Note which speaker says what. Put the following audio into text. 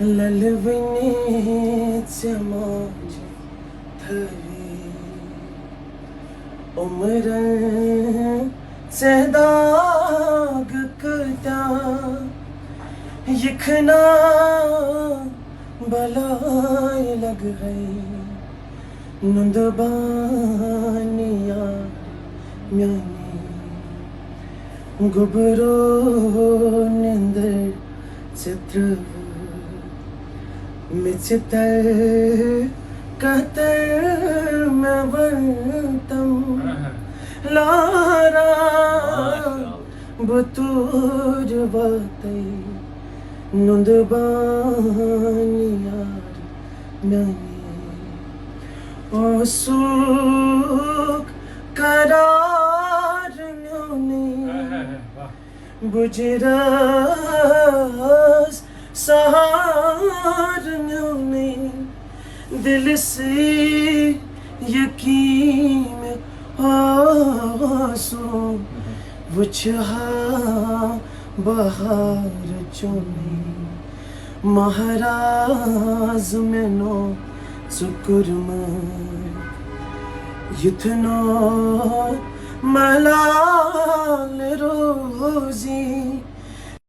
Speaker 1: ललवणीचे माझे थवे उमरांचे दाग करता यखना बलाय लग गई नुंदबानिया म्यानी गुबरो निंदर चित्र मिचितर कतर में वर्तम लारा बतूर बाते नुंदबानियार मैंने ओ सुख करार ने बुजरास सहारनों ने दिल से यकीन आंसू बुझा बहार चुने महाराज मैनो सुकुरम युथनो मलाल रोजी